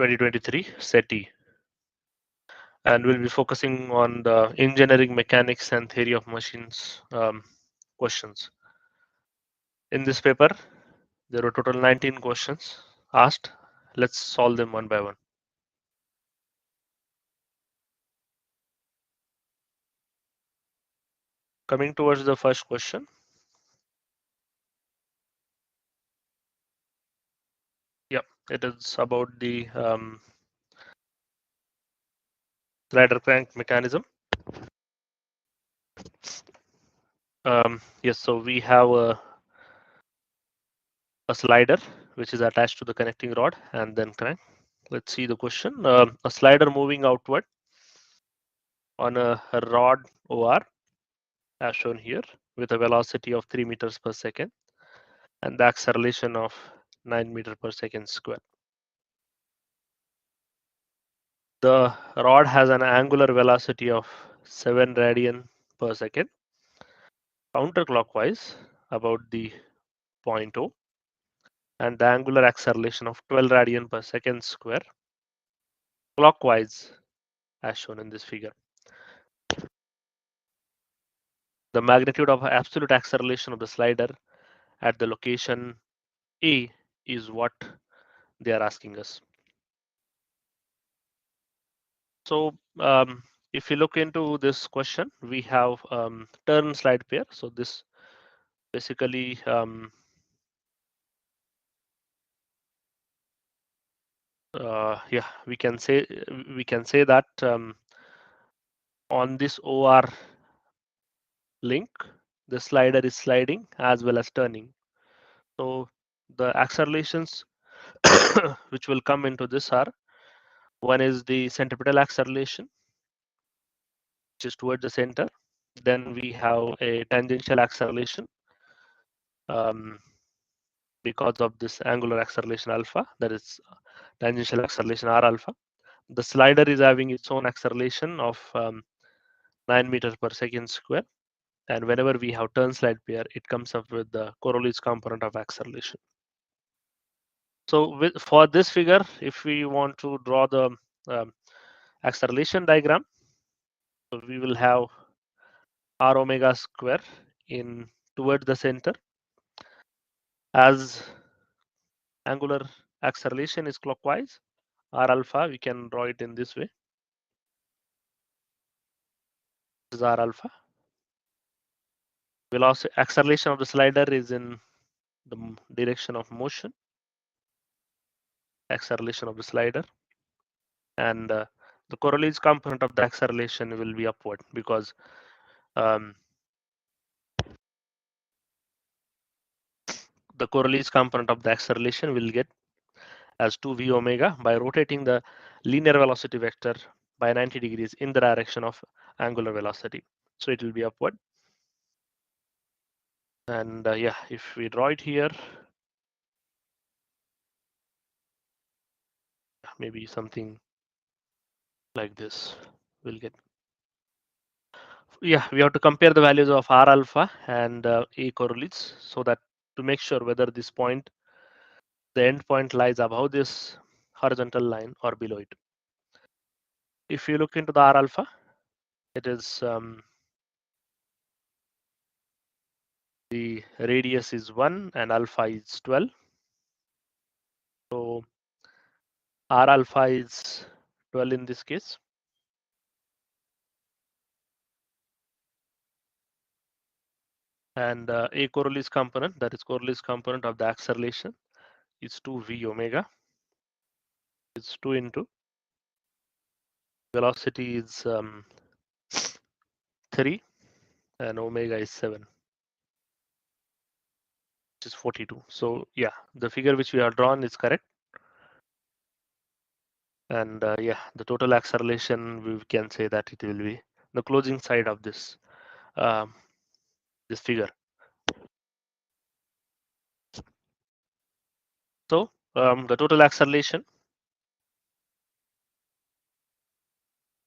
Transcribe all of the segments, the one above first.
2023 SETI, and we'll be focusing on the engineering mechanics and theory of machines questions. In this paper, there were total 19 questions asked. Let's solve them one by one. Coming towards the first question. Yep, it is about the slider crank mechanism. Yes, so we have a slider which is attached to the connecting rod and then crank. Let's see the question. A slider moving outward on a rod OR as shown here with a velocity of 3 meters per second and the acceleration of 9 meter per second square. The rod has an angular velocity of 7 radian per second counterclockwise about the point O, and the angular acceleration of 12 radian per second square clockwise as shown in this figure. The magnitude of absolute acceleration of the slider at the location A is what they are asking us. So if you look into this question, we have turn slide pair. So this basically yeah, we can say that on this OR link, the slider is sliding as well as turning. So the accelerations which will come into this are, one is the centripetal acceleration, which is toward the center. Then we have a tangential acceleration because of this angular acceleration alpha, that is tangential acceleration r alpha. The slider is having its own acceleration of 9 meters per second square. And whenever we have turn slide pair, it comes up with the Coriolis component of acceleration. So for this figure, if we want to draw the acceleration diagram, so we will have r omega square in toward the center. As angular acceleration is clockwise, r alpha, we can draw it in this way. This is r alpha. Velocity acceleration of the slider is in the direction of motion. Acceleration of the slider, and the Coriolis component of the acceleration will be upward because the Coriolis component of the acceleration will get as 2v omega by rotating the linear velocity vector by 90 degrees in the direction of angular velocity. So it will be upward. And yeah, if we draw it here, maybe something like this will get. Yeah, we have to compare the values of r alpha and a Coriolis so that to make sure whether this point, the end point lies above this horizontal line or below it. If you look into the r alpha, it is the radius is 1 and alpha is 12. So r alpha is 12 in this case. And a Coriolis component, that is Coriolis component of the acceleration, is 2v omega. It's 2 into velocity is 3 and omega is 7, which is 42. So yeah, the figure which we have drawn is correct. And yeah, the total acceleration, we can say that it will be the closing side of this this figure. So the total acceleration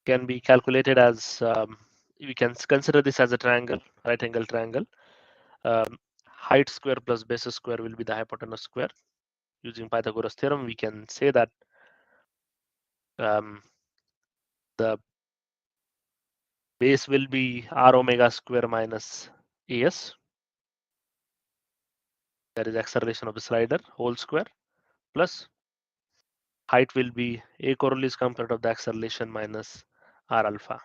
can be calculated as we can consider this as a triangle, right angle triangle. Height square plus base square will be the hypotenuse square. Using Pythagoras theorem, we can say that the base will be r omega square minus as, that is acceleration of the slider whole square, plus height will be a Coriolis component of the acceleration minus r alpha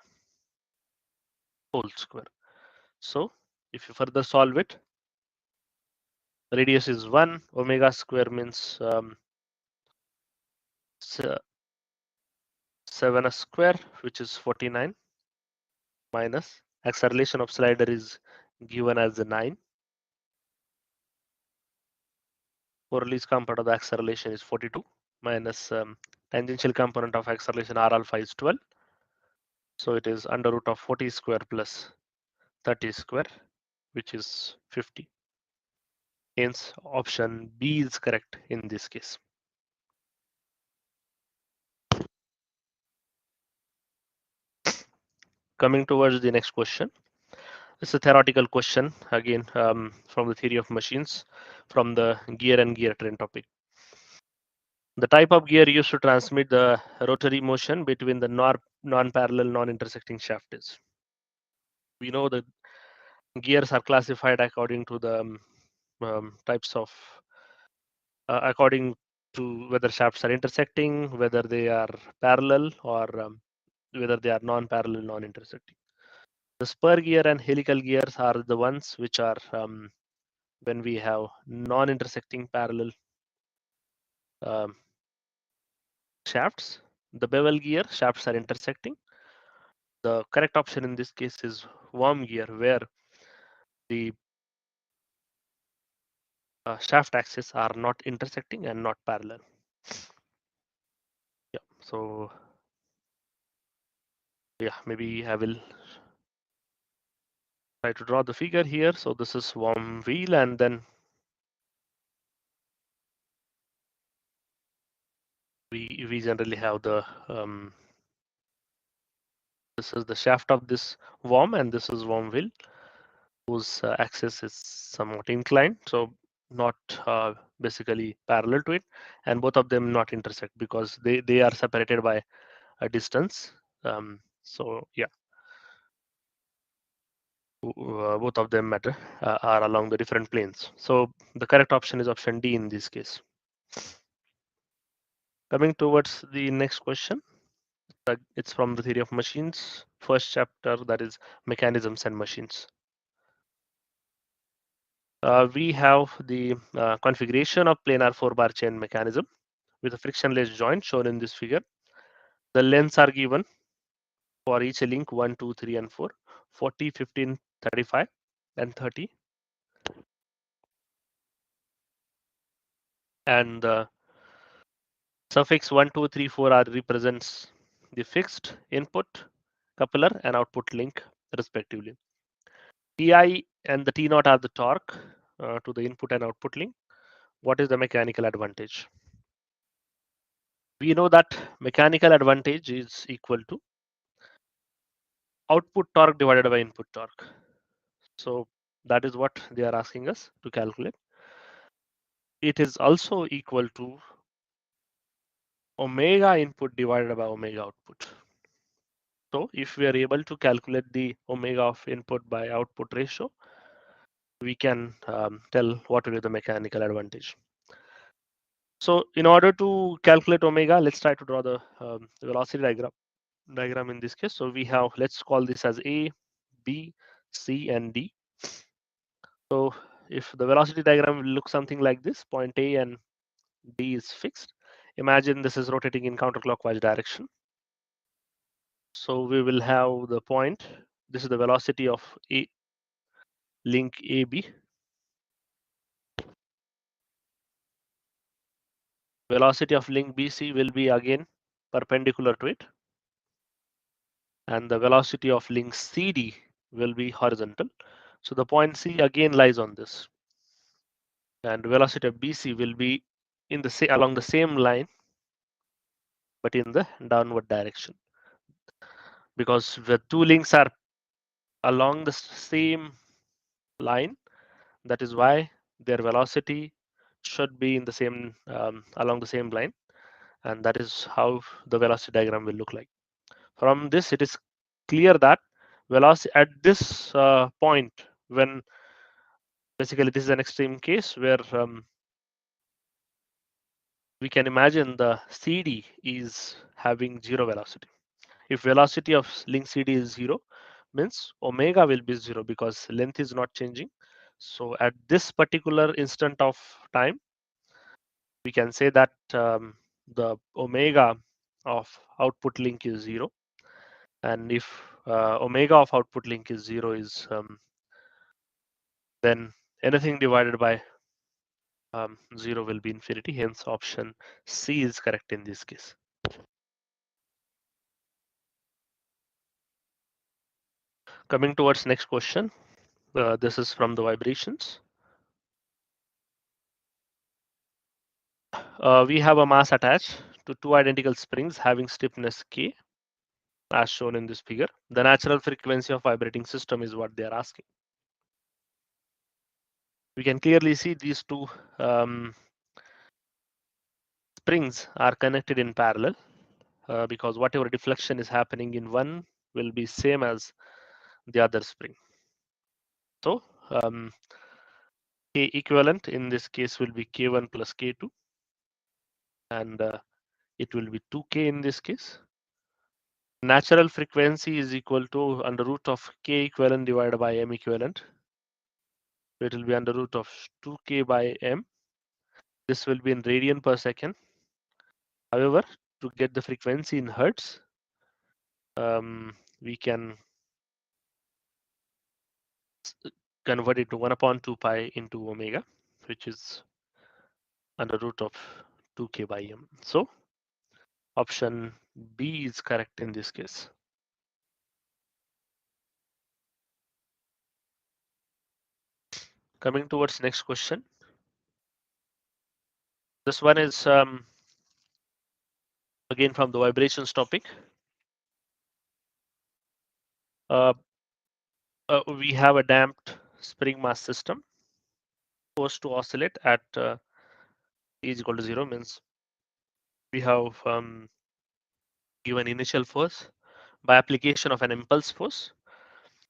whole square. So if you further solve it, radius is 1, omega square means 7 square, which is 49, minus acceleration of slider is given as the 9. Coriolis component of the acceleration is 42, minus tangential component of acceleration r alpha is 12. So it is under root of 40 square plus 30 square, which is 50. Hence, option B is correct in this case. Coming towards the next question. It's a theoretical question, again, from the theory of machines, from the gear and gear train topic. The type of gear used to transmit the rotary motion between the non-parallel, non-intersecting shaft is. We know that gears are classified according to the types of, according to whether shafts are intersecting, whether they are parallel, or whether they are non-parallel, non-intersecting. The spur gear and helical gears are the ones which are when we have non-intersecting parallel shafts. The bevel gear shafts are intersecting. The correct option in this case is worm gear, where the shaft axes are not intersecting and not parallel. Yeah, so yeah, maybe I will try to draw the figure here. So this is worm wheel, and then we generally have the this is the shaft of this worm, and this is worm wheel, whose axis is somewhat inclined, so not basically parallel to it, and both of them not intersect because they are separated by a distance. So yeah, both of them matter are along the different planes. So the correct option is option D in this case. Coming towards the next question, it's from the theory of machines, first chapter, that is mechanisms and machines. We have the configuration of planar 4-bar chain mechanism with a frictionless joint shown in this figure. The lengths are given for each link 1, 2, 3, and 4, 40, 15, 35, and 30. And the suffix 1, 2, 3, 4 are represents the fixed input, coupler, and output link respectively. Ti and the T0 are the torque to the input and output link. What is the mechanical advantage? We know that mechanical advantage is equal to output torque divided by input torque. So that is what they are asking us to calculate. It is also equal to omega input divided by omega output. So if we are able to calculate the omega of input by output ratio, we can tell what will be the mechanical advantage. So in order to calculate omega, let's try to draw the velocity diagram in this case. So we have, let's call this as A, B, C, and D. So if the velocity diagram will look something like this, point A and D is fixed. Imagine this is rotating in counterclockwise direction. So we will have the point, this is the velocity of A, link AB. Velocity of link BC will be again perpendicular to it. And the velocity of link CD will be horizontal. So the point C again lies on this. And velocity of BC will be in the along the same line, but in the downward direction. Because the two links are along the same line, that is why their velocity should be in the same along the same line. and that is how the velocity diagram will look like. From this, it is clear that velocity at this point, when basically this is an extreme case where we can imagine the CD is having zero velocity. If velocity of link CD is zero, means omega will be zero because length is not changing. So at this particular instant of time, we can say that the omega of output link is zero, and if omega of output link is zero is then anything divided by 0 will be infinity. Hence option C is correct in this case. Coming towards next question, this is from the vibrations. We have a mass attached to two identical springs having stiffness K, as shown in this figure. The natural frequency of vibrating system is what they are asking. We can clearly see these two springs are connected in parallel because whatever deflection is happening in one will be same as the other spring. So K equivalent in this case will be K1 plus K2, and it will be 2K in this case. Natural frequency is equal to under root of K equivalent divided by M equivalent. So it will be under root of 2K by M. This will be in radian per second. However, to get the frequency in hertz, we can convert it to 1 upon 2 pi into omega, which is under root of 2K by M. So option B is correct in this case. Coming towards next question. This one is again from the vibrations topic. We have a damped spring mass system forced to oscillate at t is equal to 0, means we have given initial force by application of an impulse force.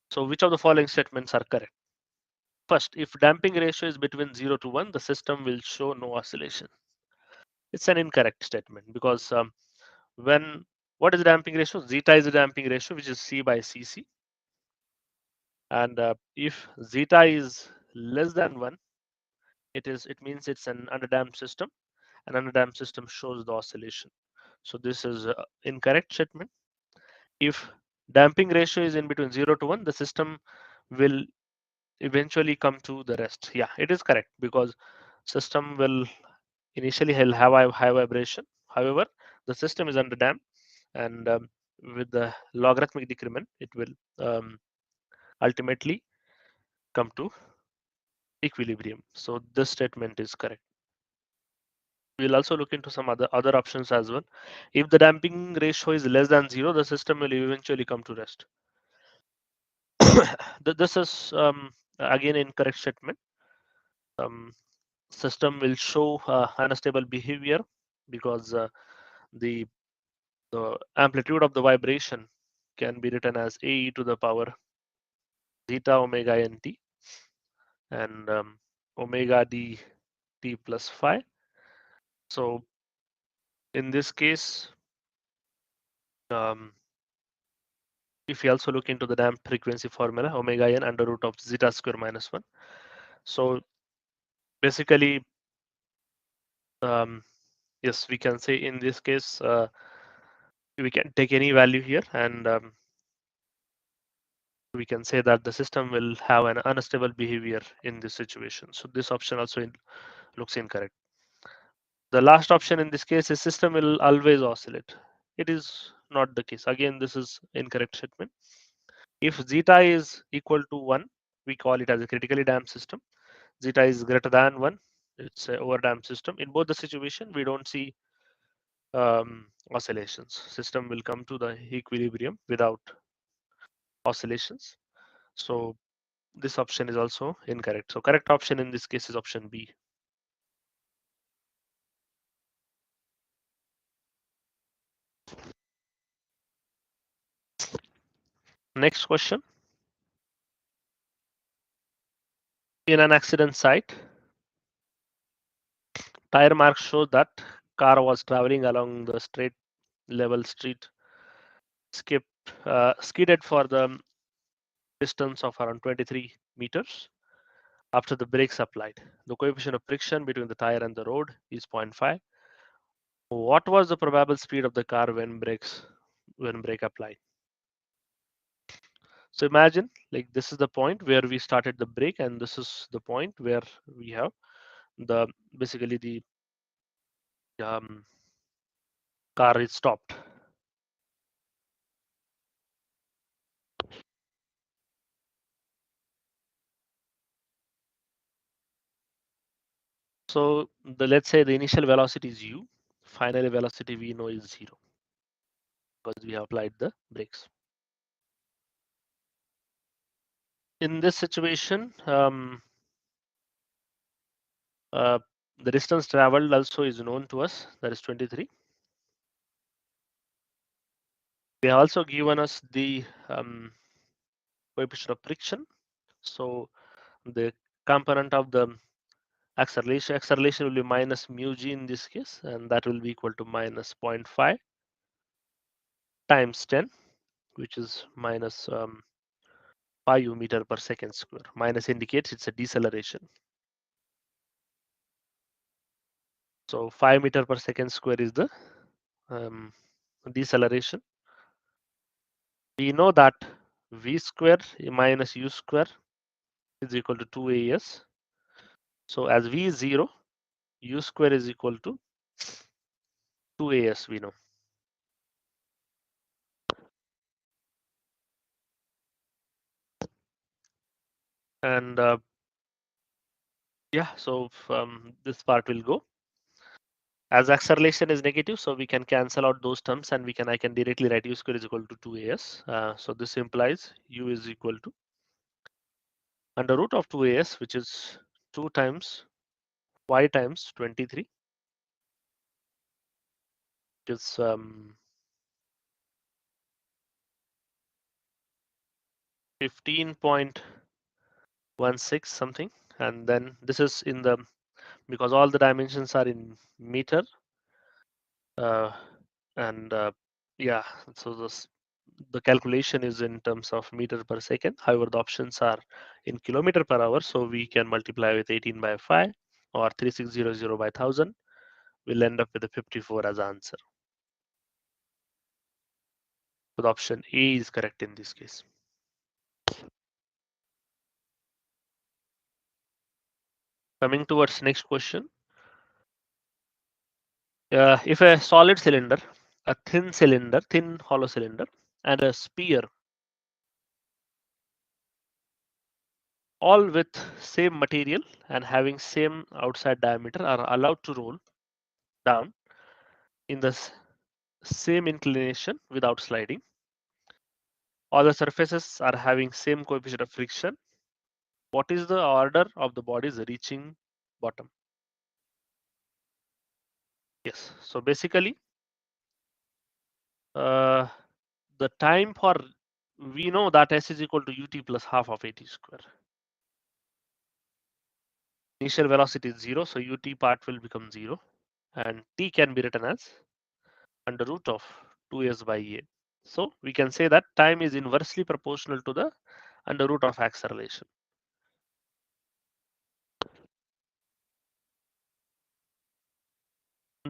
So which of the following statements are correct? First, if damping ratio is between 0 to 1, the system will show no oscillation. It's an incorrect statement because when what is the damping ratio? Zeta is the damping ratio, which is C by Cc. And if zeta is less than 1, it means it's an underdamped system. An underdamped system shows the oscillation. So this is incorrect statement. If damping ratio is in between 0 to 1, the system will eventually come to the rest. Yeah, it is correct because system will initially have a high vibration. However, the system is underdamped, and with the logarithmic decrement, it will ultimately come to equilibrium. So this statement is correct. We'll also look into some other options as well. If the damping ratio is less than 0, the system will eventually come to rest. This is again incorrect statement. System will show unstable behavior because the amplitude of the vibration can be written as AE to the power zeta omega nt and omega d t plus phi. So in this case, if we also look into the damped frequency formula, omega n under root of zeta square minus 1. So basically, yes, we can say in this case, we can take any value here, and we can say that the system will have an unstable behavior in this situation. So this option also looks incorrect. The last option in this case is system will always oscillate. It is not the case. Again, this is incorrect statement. If zeta is equal to 1, we call it as a critically damped system. Zeta is greater than 1, it's an overdamped system. In both the situation, we don't see oscillations. System will come to the equilibrium without oscillations. So this option is also incorrect. So correct option in this case is option B. Next question. In an accident site, tire marks show that car was traveling along the straight level street, skidded for the distance of around 23 meters after the brakes applied. The coefficient of friction between the tire and the road is 0.5. What was the probable speed of the car when brake applied? So imagine like this is the point where we started the brake, and this is the point where we have the basically the um, car is stopped. So let's say the initial velocity is u, final velocity we know is 0 because we have applied the brakes. In this situation, the distance traveled also is known to us, that is 23. They have also given us the coefficient of friction. So the component of the acceleration will be minus mu g in this case, and that will be equal to minus 0.5 times 10, which is minus 5 meter per second square. Minus indicates it's a deceleration. So 5 meter per second square is the deceleration. We know that v square minus u square is equal to 2as. So as v is 0, u square is equal to 2as, we know. And yeah, so this part will go. As acceleration is negative, so we can cancel out those terms, and I can directly write u square is equal to 2as. So this implies u is equal to under root of 2as, which is 2 times y times 23, which is 15.16 something. And then this is in the, because all the dimensions are in meter, and yeah, so the calculation is in terms of meter per second. However, the options are in kilometer per hour, so we can multiply with 18 by 5 or 3600 by 1000. We'll end up with a 54 as answer. So the option A is correct in this case. Coming towards next question. If a solid cylinder, a thin hollow cylinder, and a sphere, all with same material and having same outside diameter, are allowed to roll down in the same inclination without sliding. All the surfaces are having same coefficient of friction. What is the order of the bodies reaching bottom? Yes, so basically the time for, we know that S is equal to ut plus half of at square. Initial velocity is 0, so ut part will become 0, and t can be written as under root of 2s by a. So we can say that time is inversely proportional to the under root of acceleration.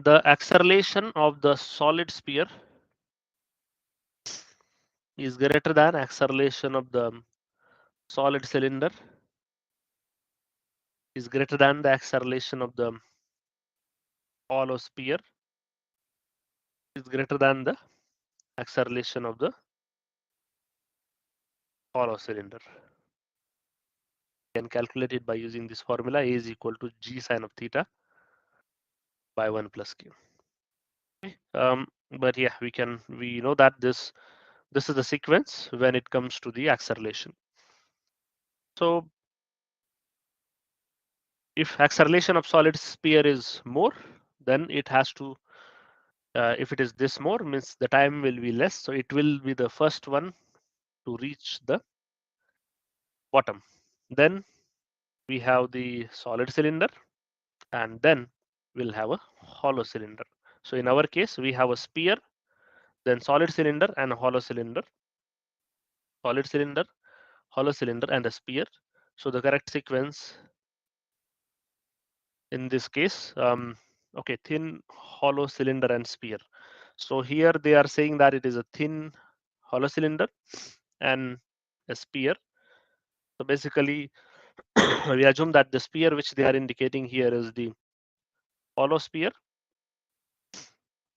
The acceleration of the solid sphere is greater than acceleration of the solid cylinder is greater than the acceleration of the hollow sphere is greater than the acceleration of the hollow cylinder. You can calculate it by using this formula. A is equal to g sine of theta by 1 plus q. Okay. But yeah, we know that this is the sequence when it comes to the acceleration. So if acceleration of solid sphere is more, then it has to, if it is this more, means the time will be less. So it will be the first one to reach the bottom. Then we have the solid cylinder, and then we'll have a hollow cylinder. So in our case, we have a sphere, then solid cylinder and a hollow cylinder, solid cylinder, hollow cylinder, and a sphere. So the correct sequence in this case, okay, thin, hollow cylinder, and sphere. So here they are saying that it is a thin hollow cylinder and a sphere. So basically, we assume that the sphere which they are indicating here is the hollow sphere,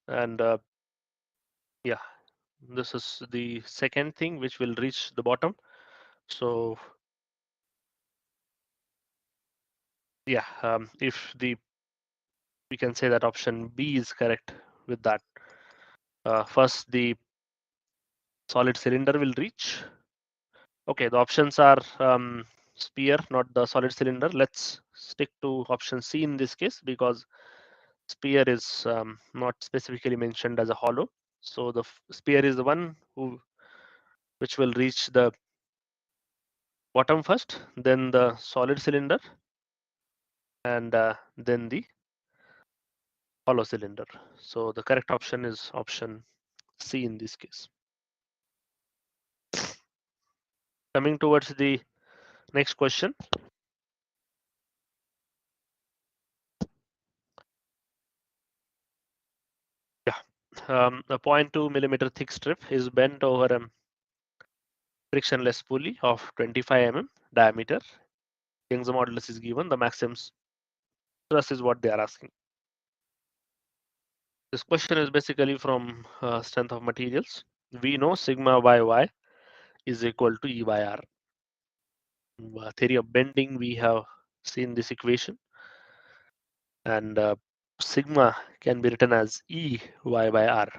and yeah, this is the second thing which will reach the bottom. So yeah, if the we can say that option B is correct with that. First, the solid cylinder will reach. Okay, the options are sphere, not the solid cylinder. Let's stick to option C in this case because sphere is not specifically mentioned as a hollow. So the sphere is the one which will reach the bottom first, then the solid cylinder, and then the hollow cylinder. So the correct option is option C in this case. Coming towards the next question. Yeah, a 0.2 millimeter thick strip is bent over a frictionless pulley of 25 mm diameter. Young's modulus is given. The maximum stress is what they are asking. This question is basically from strength of materials. We know sigma by y is equal to E by R. Theory of bending, we have seen this equation, and sigma can be written as E y by R.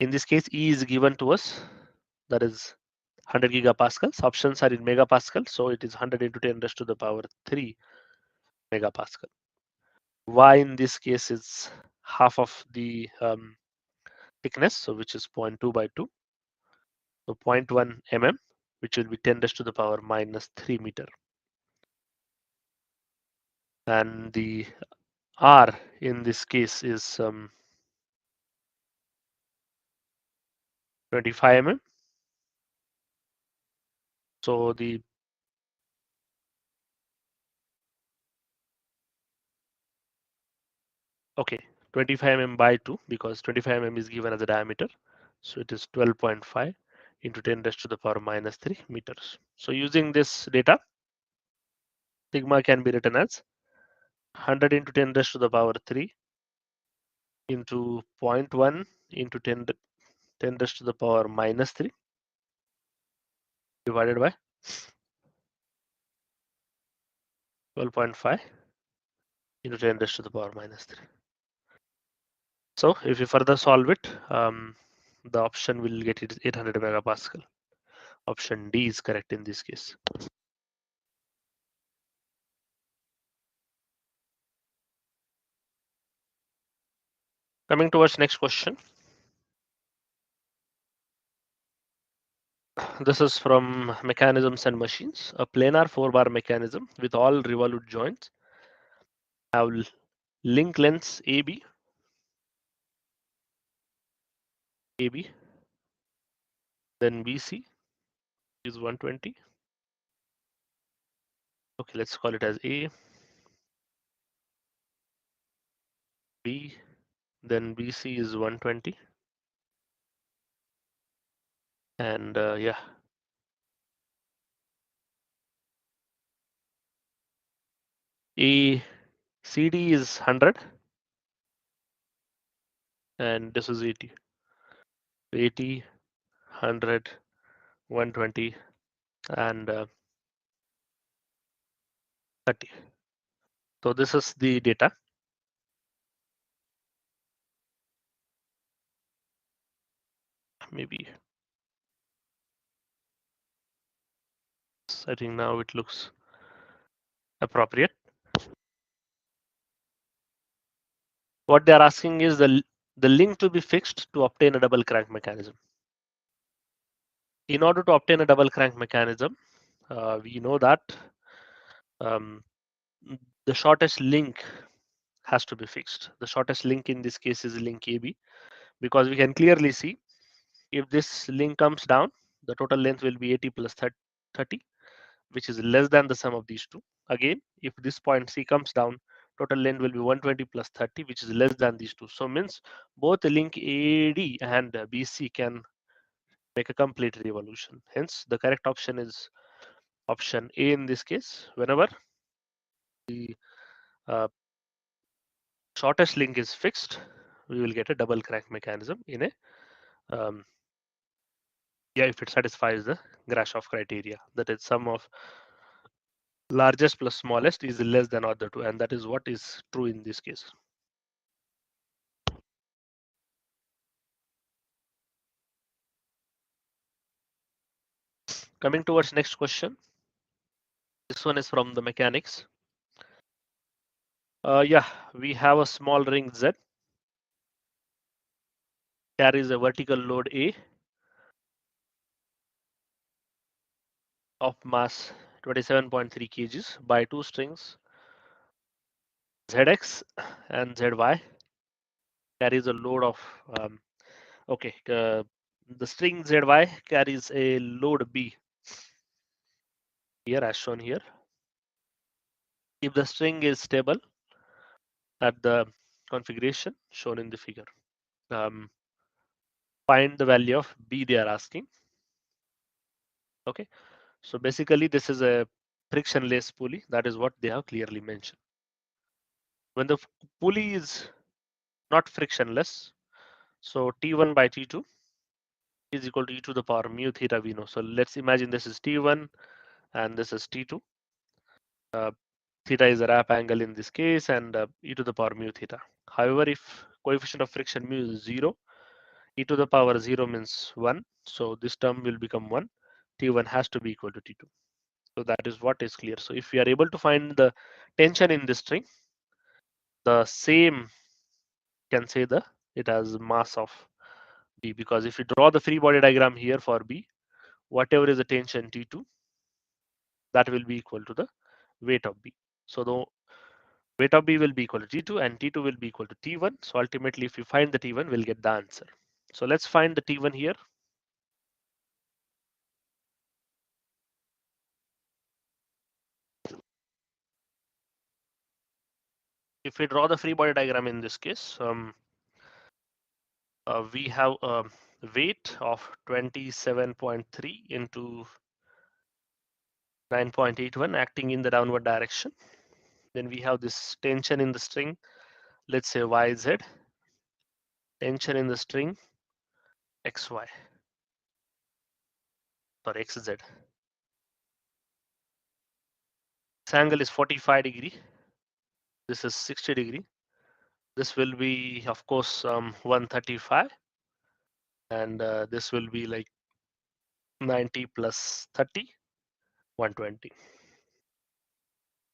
In this case, E is given to us, that is 100 gigapascals. Options are in megapascal, so it is 100 into 10 raised to the power 3 megapascal. Y in this case is half of the thickness, so which is 0.2 by 2. So 0.1 mm, which will be 10 raised to the power minus 3 meter. And the R in this case is 25 mm. So the okay, 25 mm by 2 because 25 mm is given as a diameter. So it is 12.5 into 10 raised to the power minus 3 meters. So using this data, sigma can be written as 100 into 10 raised to the power 3 into 0.1 into 10 raised to the power minus 3 divided by 12.5 into 10 raised to the power minus 3. So if you further solve it, the option will get it 800 megapascal. Option D is correct in this case. Coming towards next question. This is from mechanisms and machines. A planar 4-bar mechanism with all revolute joints have link lengths AB, then BC is 120. Okay, let's call it as A, B, then BC is 120. And yeah, CD is 100 and this is 80. 80, 100, 120 and 30. So this is the data. Maybe I think now it looks appropriate. What they are asking is the link to be fixed to obtain a double crank mechanism. In order to obtain a double crank mechanism, we know that um, the shortest link has to be fixed. The shortest link in this case is link AB, because we can clearly see if this link comes down, the total length will be 80 plus 30, which is less than the sum of these two. Again, if this point C comes down, total length will be 120 plus 30, which is less than these two. So means both the link AD and BC can make a complete revolution. Hence, the correct option is option A in this case. Whenever the uh, shortest link is fixed, we will get a double crank mechanism in a yeah, if it satisfies the Grashof criteria, that is sum of largest plus smallest is less than other two, and that is what is true in this case. Coming towards next question. This one is from the mechanics. Yeah, we have a small ring Z, carries a vertical load A of mass 27.3 kgs by two strings ZX and ZY, carries a load of okay, the string ZY carries a load B here as shown here. If the string is stable at the configuration shown in the figure, find the value of B they are asking. Okay, so basically this is a frictionless pulley. That is what they have clearly mentioned. When the pulley is not frictionless, so T1 by T2 is equal to e to the power mu theta we know. So let's imagine this is T1 and this is T2. Uh, theta is the wrap angle in this case, and e to the power mu theta. However, if coefficient of friction mu is 0, e to the power 0 means 1. So this term will become 1. T1 has to be equal to T2. So that is what is clear. So if we are able to find the tension in this string, the same can say the it has mass of B, because if you draw the free body diagram here for B, whatever is the tension T2, that will be equal to the weight of B. So the weight of B will be equal to T2 and T2 will be equal to T1. So ultimately, if you find the T1, we'll get the answer. So let's find the T1 here. If we draw the free body diagram in this case, we have a weight of 27.3 into 9.81 acting in the downward direction. Then we have this tension in the string, let's say YZ, tension in the string XY, or XZ. This angle is 45 degree. This is 60 degree. This will be, of course, 135, and this will be like 90 plus 30, 120.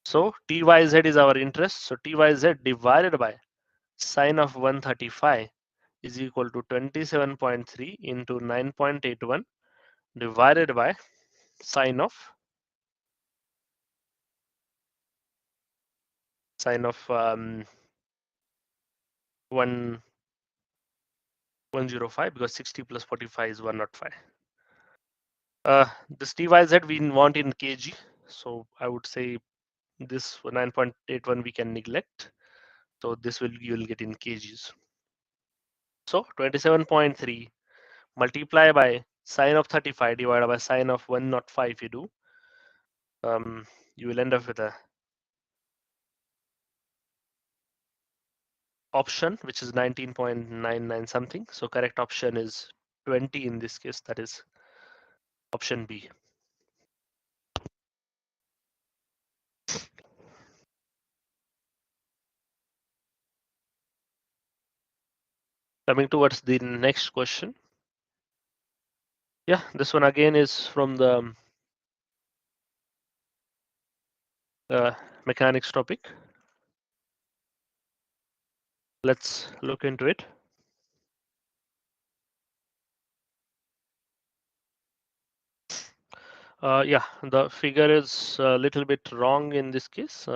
So TYZ is our interest. So TYZ divided by sine of 135 is equal to 27.3 into 9.81 divided by sine of 105, because 60 plus 45 is 105. This TYZ we want in kg, so I would say this 9.81 we can neglect. So this will you will get in kgs. So 27.3 multiply by sine of 35 divided by sine of 105 if you do, you will end up with a option which is 19.99 something. So correct option is 20 in this case, that is option B. Coming towards the next question. Yeah, this one again is from the mechanics topic. Let's look into it. Yeah, the figure is a little bit wrong in this case.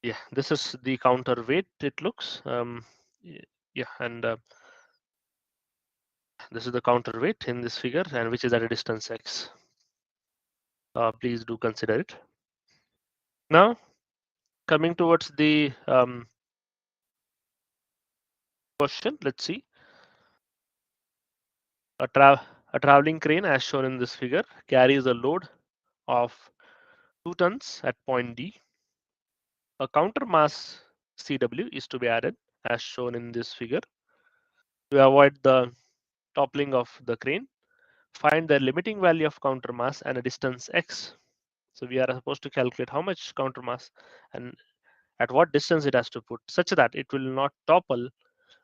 Yeah, this is the counterweight, it looks. Yeah, and this is the counterweight in this figure, and which is at a distance x. Please do consider it. Now, coming towards the question, let's see. A traveling crane, as shown in this figure, carries a load of 2 tons at point D. A counter mass CW is to be added, as shown in this figure, to avoid the toppling of the crane. Find the limiting value of counter mass and a distance x. So we are supposed to calculate how much counter mass and at what distance it has to put, such that it will not topple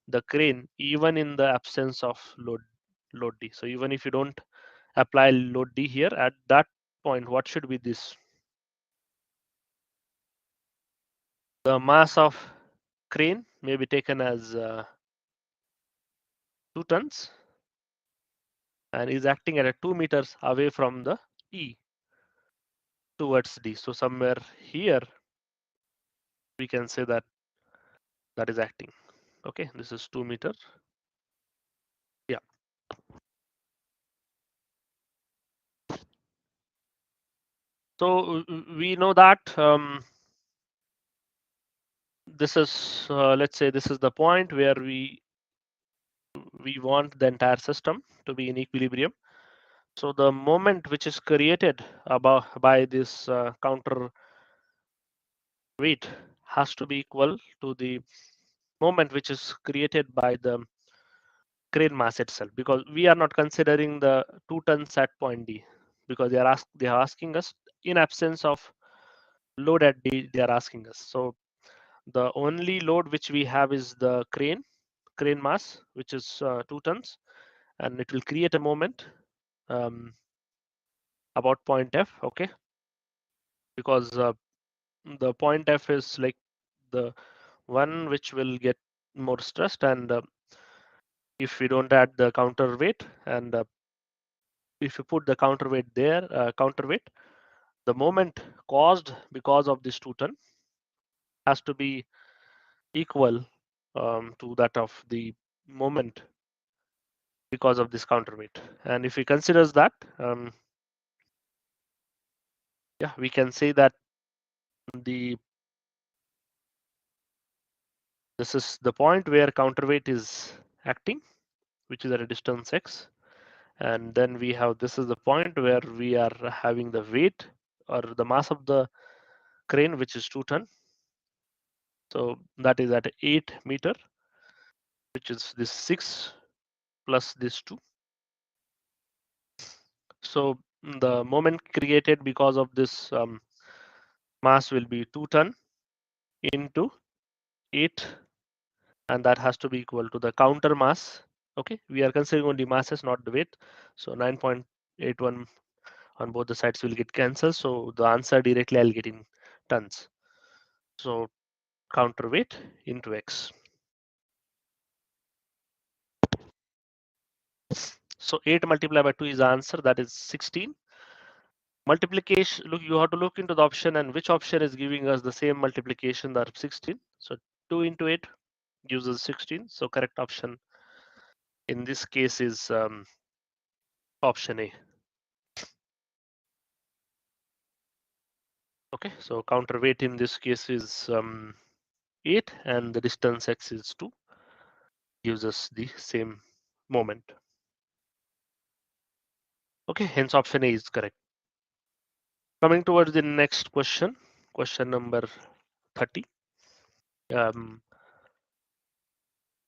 the crane even in the absence of load D. So even if you don't apply load D here, at that point, what should be this? The mass of crane may be taken as 2 tons and is acting at a 2 meters away from the E towards D. So somewhere here we can say that that is acting. Okay, this is 2 meter. Yeah. So we know that this is let's say this is the point where we want the entire system to be in equilibrium. So the moment which is created by this counter weight has to be equal to the moment which is created by the crane mass itself, because we are not considering the 2 tons at point D, because they are asking us in absence of load at D, they are asking us. So the only load which we have is the crane mass, which is 2 tons, and it will create a moment about point F. Okay, because the point F is like the one which will get more stressed, and if we don't add the counterweight, and if you put the counterweight, the moment caused because of this 2 ton has to be equal to that of the moment because of this counterweight. And if we considers that, yeah, we can say that this is the point where counterweight is acting, which is at a distance x. And then we have, this is the point where we are having the weight or the mass of the crane, which is 2 ton. So that is at 8 meter, which is this 6 plus this 2. So the moment created because of this mass will be 2 ton into 8, and that has to be equal to the counter mass. Okay, we are considering only masses, not the weight. So 9.81 on both the sides will get cancelled. So the answer directly I'll get in tons. So counterweight into x. So 8 multiplied by 2 is the answer, that is 16. Multiplication, look, you have to look into the option and which option is giving us the same multiplication, that 16. So 2 into 8 gives us 16. So correct option in this case is option A. Okay, so counterweight in this case is 8, and the distance x is 2, gives us the same moment. Okay, hence option A is correct. Coming towards the next question, question number 30.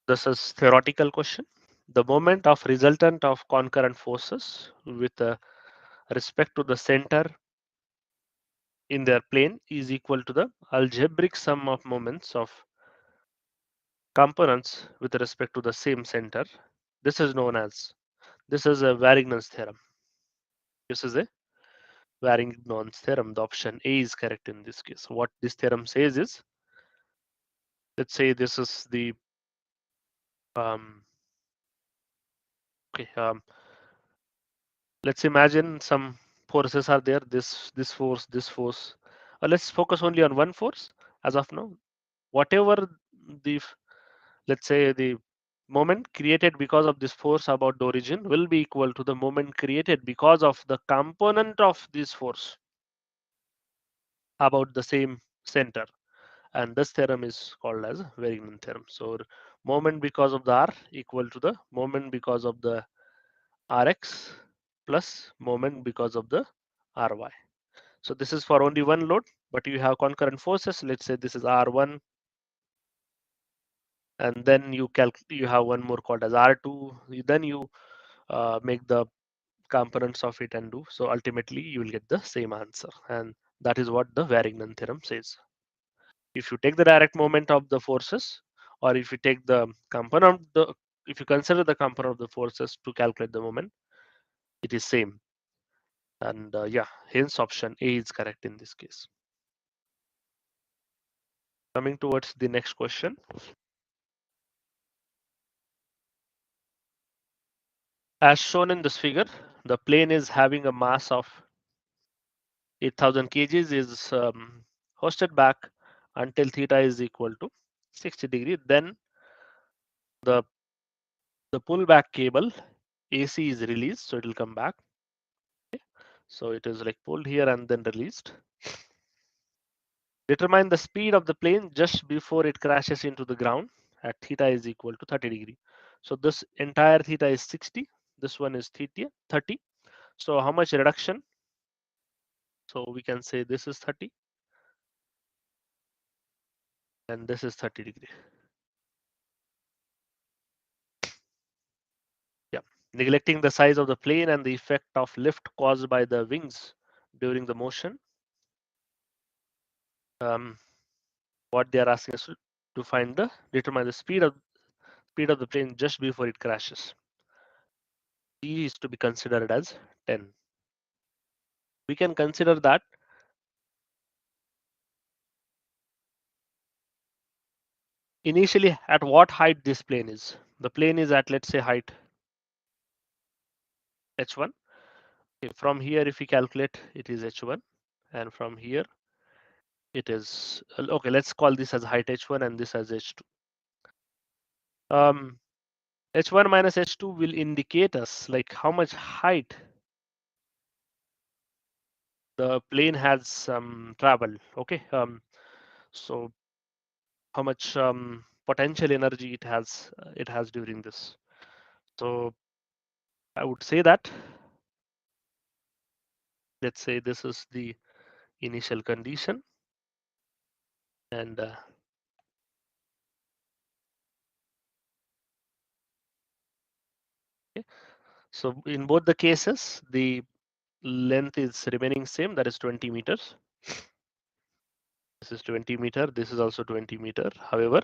This is theoretical question. The moment of resultant of concurrent forces with respect to the center in their plane is equal to the algebraic sum of moments of components with respect to the same center. This is known as, this is a Varignon's theorem. This is a Varignon's theorem. The option A is correct in this case. What this theorem says is, let's say this is the okay. Let's imagine some forces are there, this force, this force. Let's focus only on one force as of now. Whatever the, let's say, the moment created because of this force about the origin will be equal to the moment created because of the component of this force about the same center. And this theorem is called as Varignon theorem. So moment because of the R equal to the moment because of the Rx plus moment because of the Ry. So this is for only one load, but you have concurrent forces. Let's say this is R1, and then you have one more called as R2. Then you make the components of it and do. So ultimately you will get the same answer, and that is what the Varignon theorem says. If you take the direct moment of the forces, or if you take the component of the, if you consider the component of the forces to calculate the moment, it is same. And yeah, hence option A is correct in this case. Coming towards the next question. As shown in this figure, the plane is having a mass of 8,000 kgs is hosted back until theta is equal to 60 degree. Then the pullback cable AC is released, so it will come back. Okay. So it is like pulled here and then released. Determine the speed of the plane just before it crashes into the ground at theta is equal to 30 degree. So this entire theta is 60. This one is theta 30. So how much reduction? So we can say this is 30 and this is 30 degree. Yeah. Neglecting the size of the plane and the effect of lift caused by the wings during the motion. What they are asking us to find the determine the speed of the plane just before it crashes. T is to be considered as 10. We can consider that initially at what height this plane is. The plane is at, let's say, height h1. Okay, from here if we calculate it is h1, and from here it is okay, let's call this as height h1 and this as h2. H1 minus h2 will indicate us like how much height the plane has traveled. Okay, so how much potential energy it has during this. So I would say that, let's say this is the initial condition, and okay. So in both the cases the length is remaining same, that is 20 meters. This is 20 meter, this is also 20 meter. However,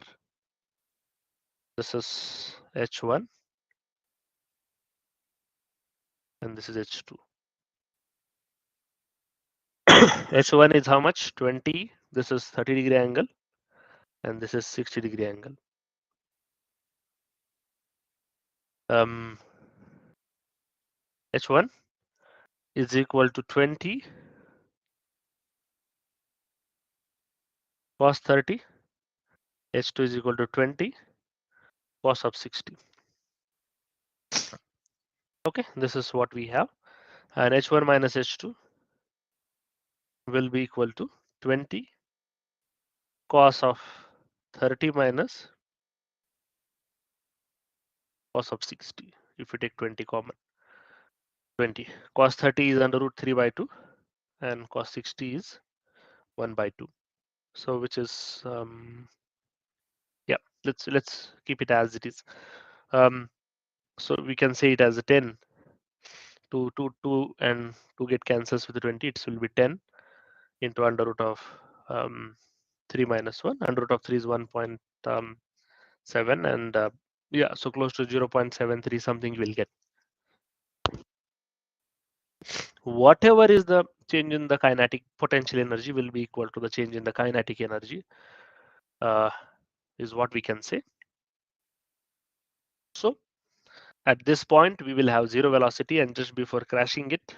this is h1 and this is h2. H1 is how much? 20. This is 30 degree angle and this is 60 degree angle. H1 is equal to 20 cos 30. H2 is equal to 20 cos of 60. Okay, this is what we have. And H1 minus H2 will be equal to 20 cos of 30 minus cos of 60. If we take 20 common, 20 cos 30 is under root 3 by 2 and cos 60 is 1 by 2. So which is yeah, let's keep it as it is. So we can say it as a 10 to and 2 get cancels with the 20. It will be 10 into under root of 3 minus 1. Under root of 3 is 1.7, and yeah, so close to 0.73 something you will get. Whatever is the change in the kinetic potential energy will be equal to the change in the kinetic energy, is what we can say. So at this point we will have zero velocity, and just before crashing it,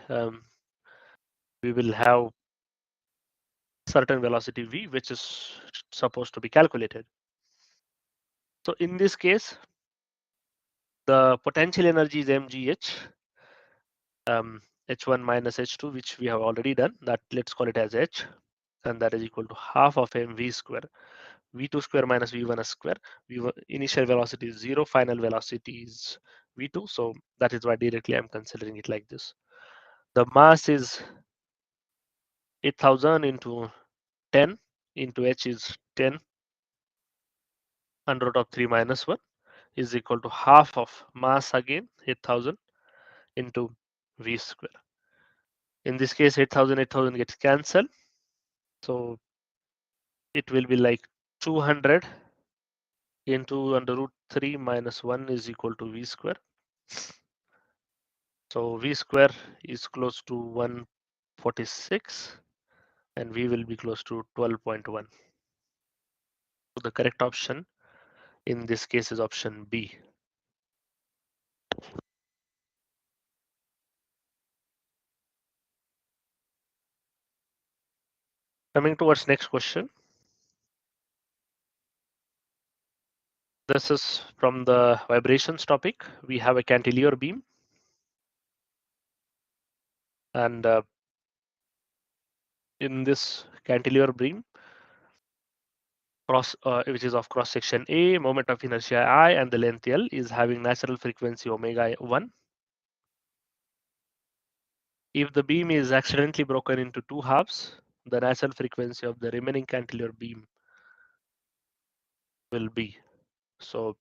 we will have certain velocity v, which is supposed to be calculated. So in this case, the potential energy is mgh, h1 minus h2, which we have already done. That let's call it as h, and that is equal to half of mv square, v2 square minus v1 square. Initial velocity is 0, final velocity is v2, so that is why directly I'm considering it like this. The mass is 8,000 into 10 into h is 10 under root of 3 minus 1 is equal to half of mass again 8,000 into v square. In this case, 8,000 gets cancelled, so it will be like 200 into under root 3 minus 1 is equal to v square. So v square is close to 146 and v will be close to 12.1. So the correct option in this case is option B. Coming towards next question. This is from the vibrations topic. We have a cantilever beam, and in this cantilever beam, which is of cross section A, moment of inertia I, and the length L is having natural frequency omega 1. If the beam is accidentally broken into two halves, the natural frequency of the remaining cantilever beam will be. So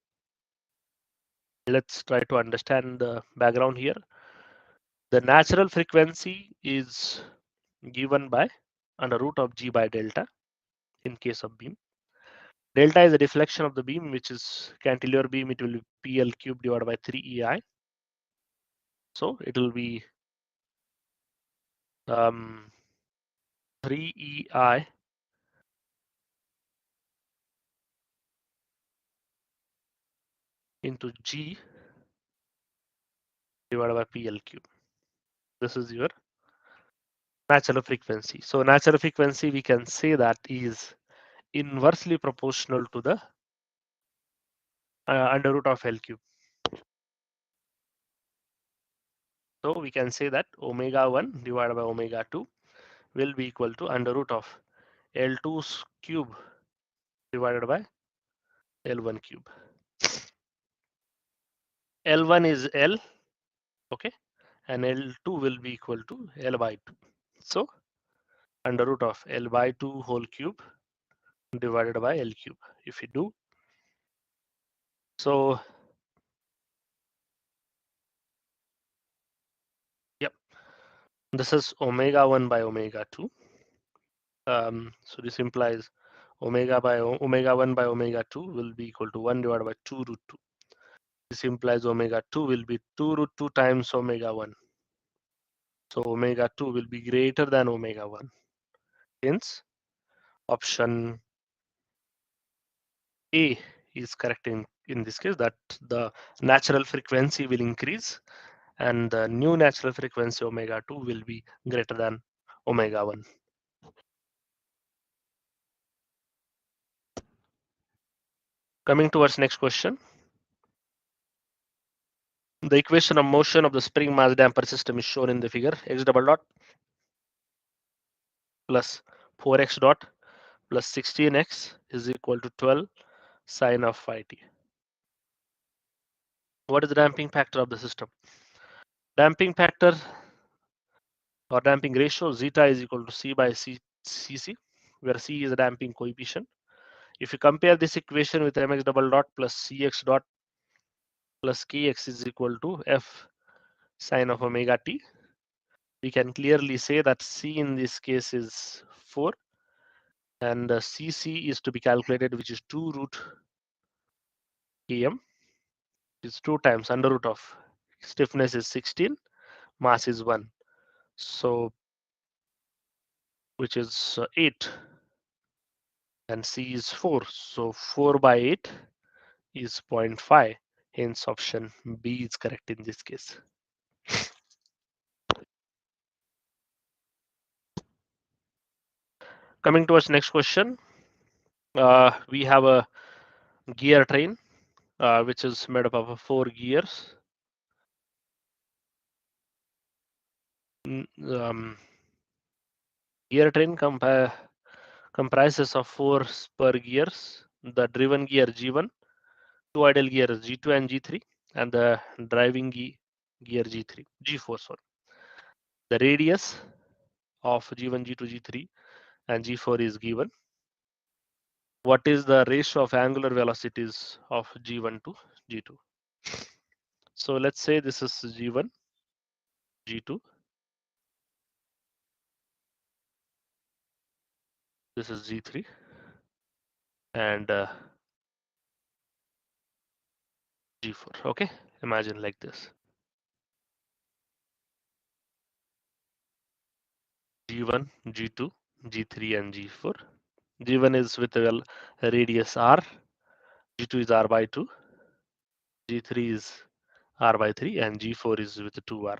let's try to understand the background here. The natural frequency is given by under root of g by delta in case of beam. Delta is a deflection of the beam, which is cantilever beam. It will be PL cube divided by 3EI. So it will be 3EI into G divided by PL cube. This is your natural frequency. So natural frequency, we can say that is inversely proportional to the under root of L cube. So we can say that omega 1 divided by omega 2 will be equal to under root of L2's cube divided by L1 cube. L1 is L, okay, and L2 will be equal to L by 2. So under root of L by 2 whole cube divided by L cube. If you do, so yep, this is omega 1 by omega 2. So this implies omega 1 by omega 2 will be equal to 1 divided by 2 root 2. This implies omega 2 will be 2 root 2 times omega 1. So omega 2 will be greater than omega 1. Hence, option A is correct in this case, that the natural frequency will increase and the new natural frequency omega 2 will be greater than omega 1. Coming towards next question. The equation of motion of the spring mass damper system is shown in the figure. X double dot plus 4x dot plus 16x is equal to 12 sine of phi t. What is the damping factor of the system? Damping factor or damping ratio zeta is equal to C by Cc, where C is a damping coefficient. If you compare this equation with mx double dot plus cx dot plus kx is equal to f sine of omega t, we can clearly say that C in this case is 4 and Cc is to be calculated, which is 2 root km. It's 2 times under root of stiffness is 16, mass is 1. So which is 8 and C is 4. So 4 by 8 is 0.5. Hence option B is correct in this case. Coming towards next question, we have a gear train which is made up of 4 gears. Gear train comprises of 4 spur gears, the driven gear G1, two idle gears G2 and G3, and the driving gear G3, G4. Sorry. The radius of G1, G2, G3, and G4 is given. What is the ratio of angular velocities of G1 to G2? So let's say this is G1, G2, this is G3, and G4. Okay, imagine like this. G1, G2, G3, and G4. G1 is with a radius R, G2 is R by 2, G3 is R by 3, and G4 is with 2R.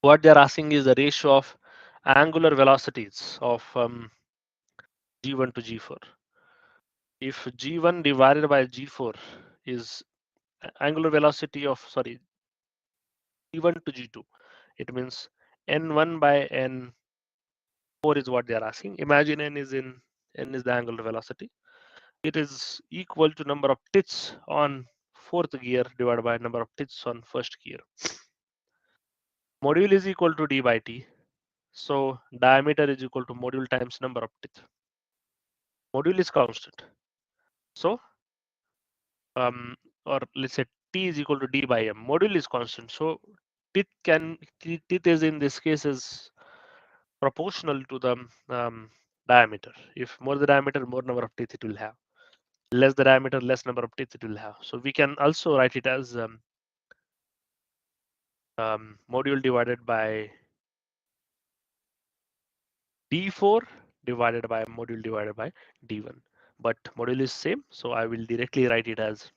What they're asking is the ratio of angular velocities of G1 to G4. If G1 divided by G4 is angular velocity of, sorry, G1 to G2, it means N1 by N4 is what they are asking. Imagine N is the angular velocity. It is equal to number of teeth on fourth gear divided by number of teeth on first gear. Module is equal to d by t. So diameter is equal to module times number of teeth. Module is constant. So or let's say t is equal to d by m. Module is constant. So teeth is in this case is proportional to the diameter. If more the diameter, more number of teeth it will have. Less the diameter, less number of teeth it will have. So we can also write it as module divided by d4 divided by module divided by d1. But module is same, so I will directly write it as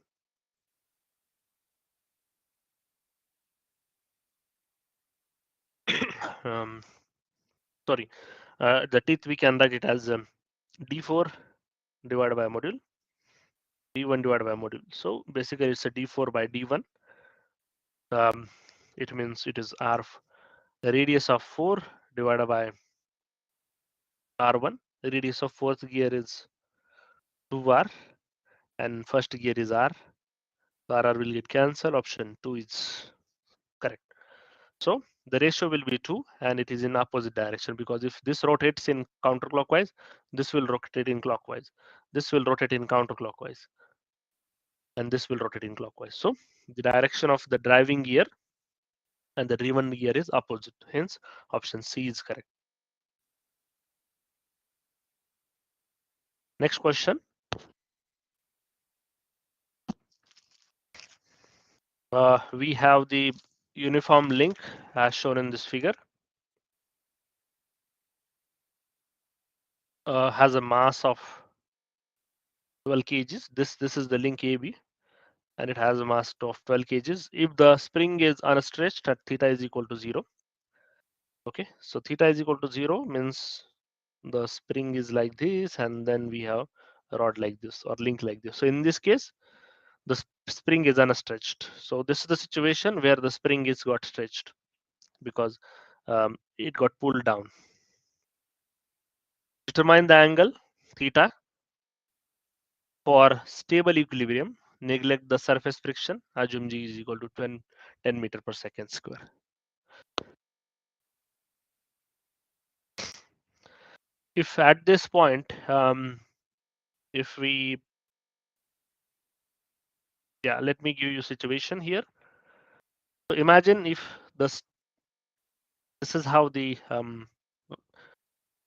sorry, the teeth we can write it as d4 divided by module, d1 divided by module. So basically it's a d4 by d1. It means it is r, the radius of 4 divided by r1. The radius of fourth gear is 2r and first gear is r. So r will get cancelled. Option 2 is correct. So the ratio will be 2 and it is in opposite direction, because if this rotates in counterclockwise, this will rotate in clockwise. This will rotate in counterclockwise. And this will rotate in clockwise. So the direction of the driving gear and the driven gear is opposite. Hence, option C is correct. Next question. We have the uniform link as shown in this figure. Has a mass of 12 kgs. This is the link AB, and it has a mass of 12 kgs. If the spring is unstretched at theta is equal to 0. Okay, so theta is equal to 0 means the spring is like this, and then we have a rod like this or link like this. So in this case, the spring is unstretched. So this is the situation where the spring is got stretched because it got pulled down. Determine the angle theta for stable equilibrium. Neglect the surface friction. Assume g is equal to 10 meter per second square. If at this point, if we, yeah, let me give you a situation here. So imagine if this is how the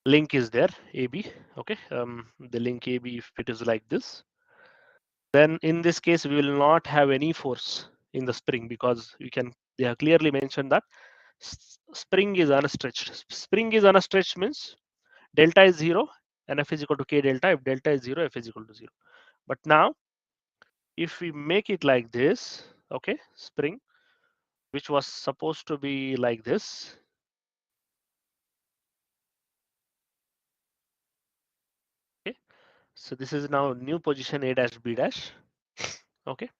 link is there, AB. Okay, the link AB, if it is like this, then in this case we will not have any force in the spring, because they have clearly mentioned that spring is unstretched. Spring is unstretched means delta is 0 and F is equal to K delta. If delta is 0, F is equal to 0. But now if we make it like this, okay, spring which was supposed to be like this, So this is now new position A dash B dash. Okay.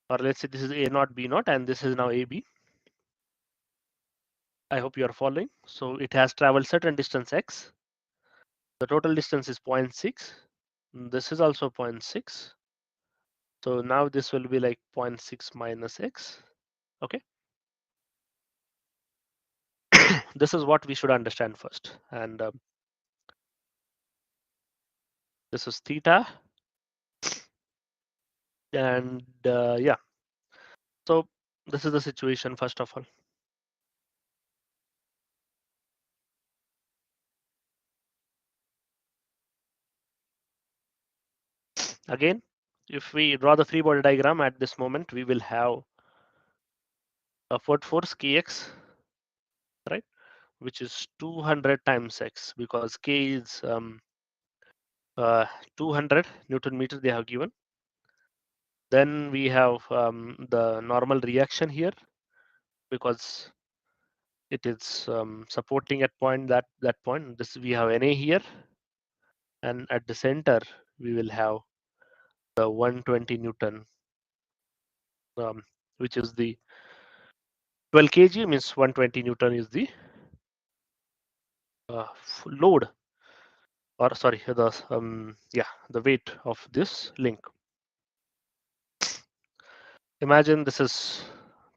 Or let's say this is A naught B naught, and this is now AB. I hope you are following. So it has traveled certain distance x. The total distance is 0.6. This is also 0.6. So now this will be like 0.6 minus x. Okay. This is what we should understand first. And this is theta. And yeah, so this is the situation first of all. Again, if we draw the free body diagram at this moment, we will have upward force kx, right, which is 200 times x, because k is 200 Newton meter they have given. Then we have the normal reaction here, because it is supporting at point that point. This we have Na here, and at the center we will have the 120 Newton, which is the 12 kg, means 120 Newton is the load, or sorry, the weight of this link. Imagine this is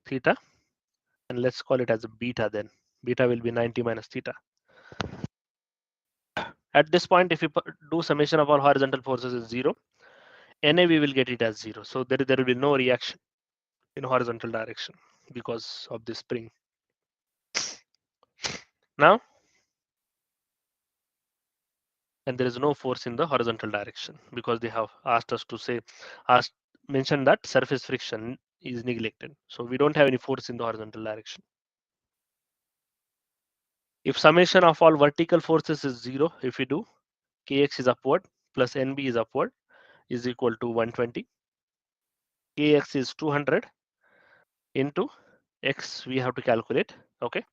theta, and let's call it as a beta then. Beta will be 90 minus theta. At this point, if we do summation of all horizontal forces is 0, Na we will get it as 0. So there will be no reaction in horizontal direction because of this spring. Now, and there is no force in the horizontal direction because they have asked us to mention that surface friction is neglected. So we don't have any force in the horizontal direction. If summation of all vertical forces is 0, if we do, kx is upward plus nb is upward is equal to 120. Kx is 200 into x we have to calculate. Okay.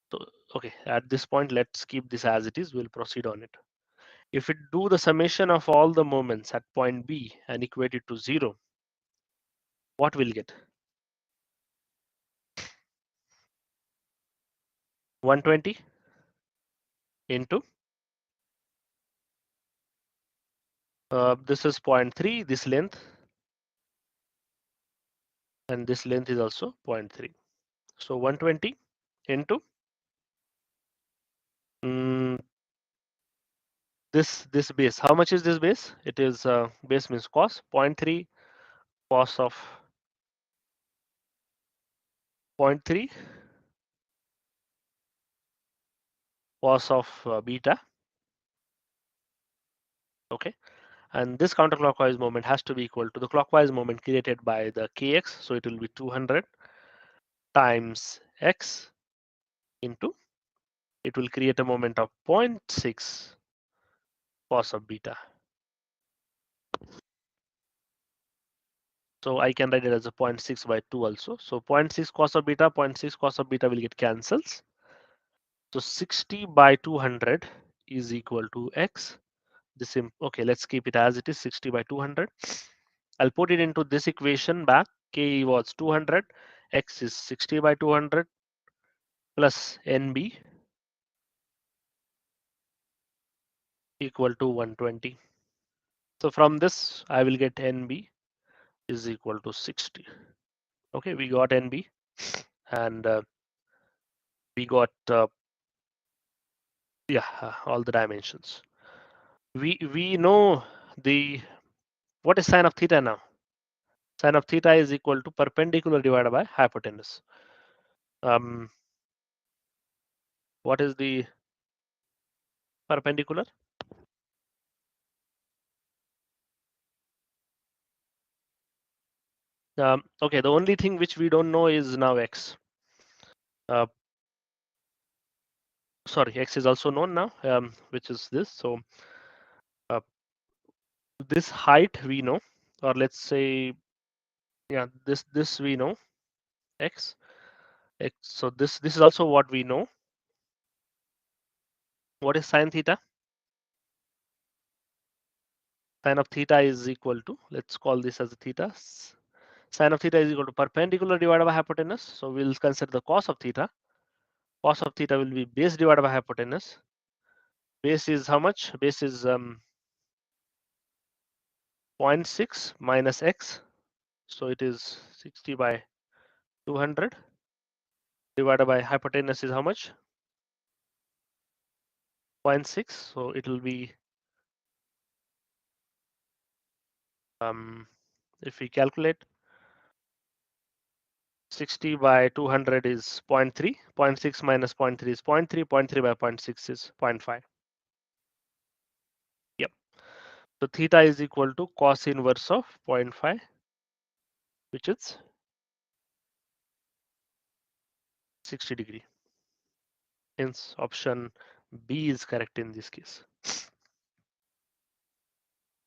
So, okay, at this point, let's keep this as it is. We'll proceed on it. If we do the summation of all the moments at point B and equate it to 0, what we'll get? 120 into this is 0.3, this length, and this length is also 0.3. So 120 into this base. How much is this base? It is base means cos 0.3 cos of 0.3 cos of beta. Okay. And this counterclockwise moment has to be equal to the clockwise moment created by the kx. So it will be 200 times x into, it will create a moment of 0.6 cos of beta. So I can write it as a 0.6 by 2 also. So 0.6 cos of beta, 0.6 cos of beta will get cancels. So 60 by 200 is equal to x. Okay, let's keep it as it is, 60 by 200. I'll put it into this equation back. K was 200, x is 60 by 200 plus NB equal to 120. So from this, I will get NB is equal to 60. Okay, we got NB, and we got all the dimensions. We know the what is sine of theta now. Sine of theta is equal to perpendicular divided by hypotenuse. What is the perpendicular? Okay, the only thing which we don't know is now x. Sorry, x is also known now, which is this. So this height we know, or let's say, yeah, this we know, x. So this is also what we know. What is sine theta? Sine of theta is equal to, let's call this as a theta. Sine of theta is equal to perpendicular divided by hypotenuse. So we'll consider the cos of theta. Cos of theta will be base divided by hypotenuse. Base is how much? Base is 0.6 minus x. So it is 60 by 200 divided by hypotenuse is how much? 0.6. So it will be, if we calculate, 60 by 200 is 0.3. 0.6 minus 0.3 is 0.3. 0.3 by 0.6 is 0.5. Yep. So theta is equal to cos inverse of 0.5, which is 60 degree. Hence option B is correct in this case.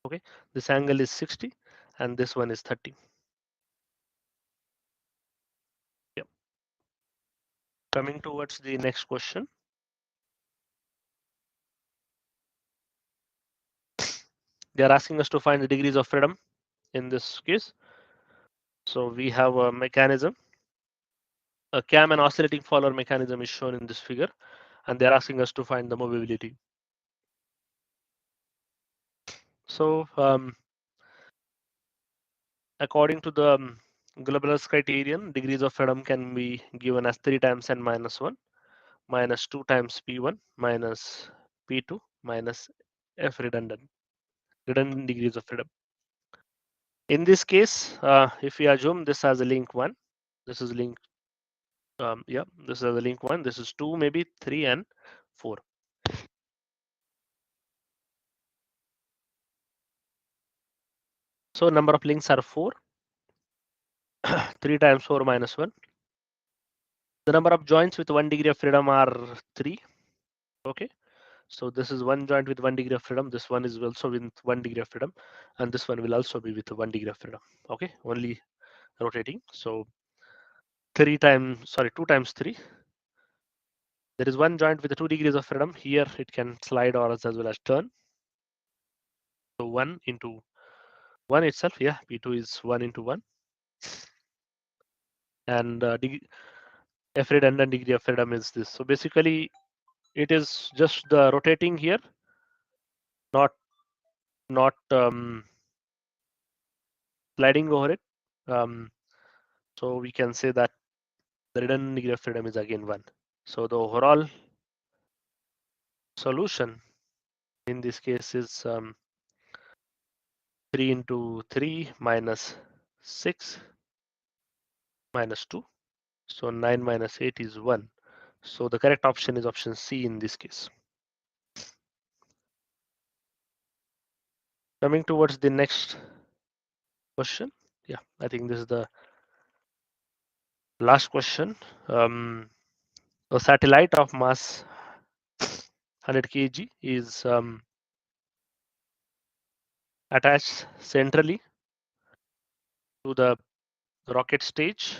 Okay, this angle is 60 and this one is 30. Yep. Coming towards the next question. They are asking us to find the degrees of freedom in this case. So we have a mechanism. A cam and oscillating follower mechanism is shown in this figure, and they're asking us to find the movability. So according to the Globel's criterion, degrees of freedom can be given as 3 times n minus 1 minus 2 times p1 minus p2 minus f redundant degrees of freedom. In this case, if we assume this as a link 1, this is link, yeah, this is a link 1, this is 2, maybe 3 and 4. So number of links are 4. 3 times 4 minus 1. The number of joints with 1 degree of freedom are 3. Okay. So this is one joint with 1 degree of freedom. This one is also with 1 degree of freedom. And this one will also be with 1 degree of freedom. Okay. Only rotating. So 2 times 3. There is one joint with 2 degrees of freedom. Here it can slide or as well as turn. So 1 into 1 itself. Yeah. P2 is 1 into 1. And F redundant degree of freedom is this. So basically it is just the rotating here, not sliding over it. So we can say that the redundant degree of freedom is again 1. So the overall solution in this case is 3 into 3 minus 6 minus 2. So 9 minus 8 is 1. So the correct option is option C in this case. Coming towards the next question. Yeah, I think this is the last question. A satellite of mass 100 kg is attached centrally to the rocket stage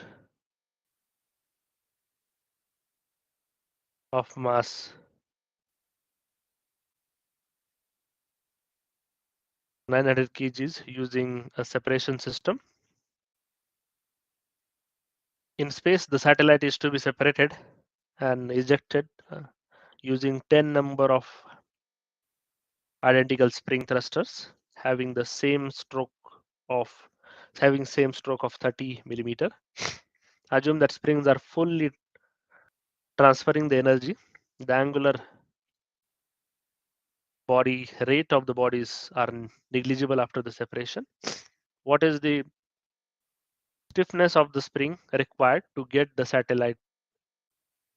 of mass 900 kgs using a separation system. In space, the satellite is to be separated and ejected using 10 number of identical spring thrusters having the same stroke of 30 millimeter. Assume that springs are fully transferring the energy. The angular body rate of the bodies are negligible after the separation. What is the stiffness of the spring required to get the satellite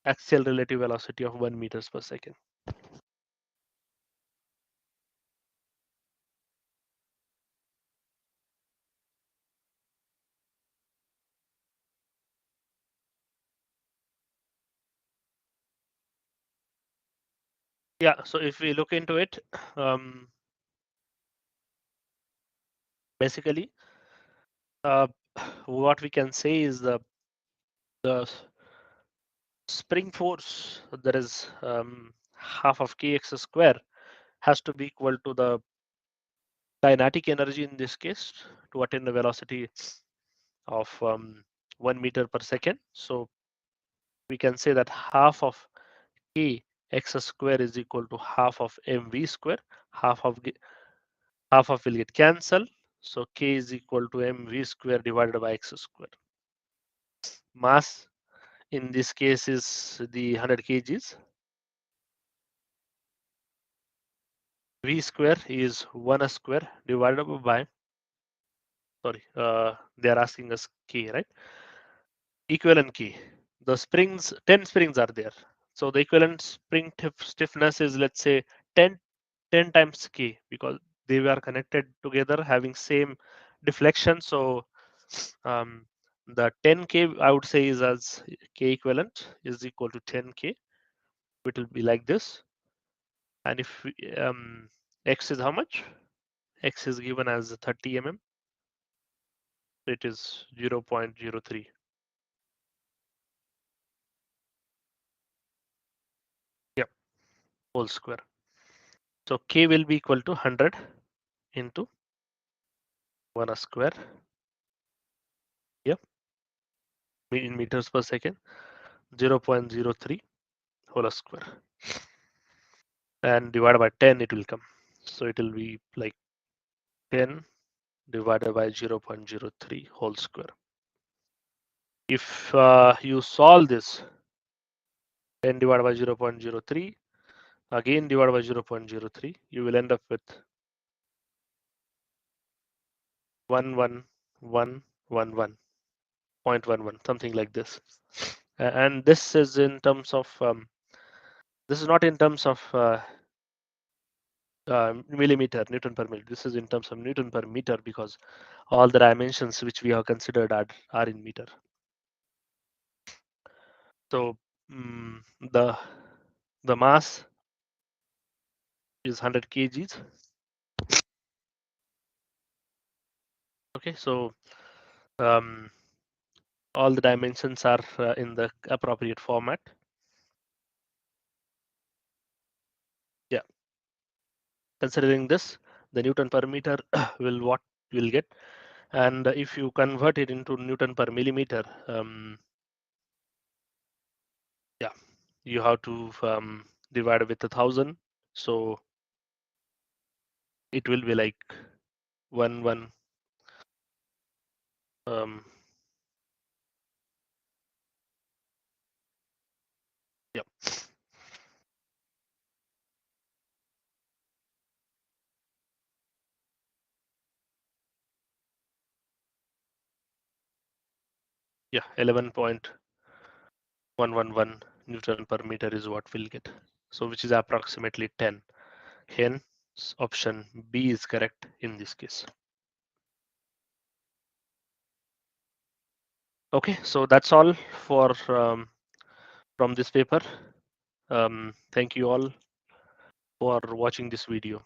axial relative velocity of 1 meters per second? Yeah, so if we look into it, basically what we can say is the spring force, there is half of kx square has to be equal to the kinetic energy in this case to attain the velocity of 1 meter per second. So we can say that half of k x square is equal to half of mv square. Half of will get cancelled. So k is equal to mv square divided by x square. Mass in this case is the 100 kgs. V square is 1 square divided by, sorry, they are asking us k, right? Equivalent k. The springs, 10 springs are there. So the equivalent spring stiffness is, let's say, 10 times k, because they were connected together having same deflection. So the 10k I would say is as k equivalent is equal to 10k. It will be like this. And if x is how much? X is given as 30 mm. It is 0.03. Yep, whole square. So k will be equal to 100 into 1 square. Yep, in meters per second. 0.03 whole square. And divided by 10 it will come. So it will be like 10 divided by 0.03 whole square. If you solve this, 10 divided by 0.03, again divided by 0.03, you will end up with 0.11, something like this. And this is in terms of, this is not in terms of millimeter, Newton per millimeter. This is in terms of Newton per meter, because all the dimensions which we have considered are in meter. So the mass is 100 kgs. Okay, so all the dimensions are in the appropriate format. Yeah, considering this, the Newton per meter will what you'll get. And if you convert it into Newton per millimeter, yeah, you have to divide with 1,000. So it will be like 1 yeah, yeah, 11.111 Newton per meter is what we'll get. So which is approximately 10. Hence option B is correct in this case. Okay, so that's all for from this paper. Thank you all for watching this video.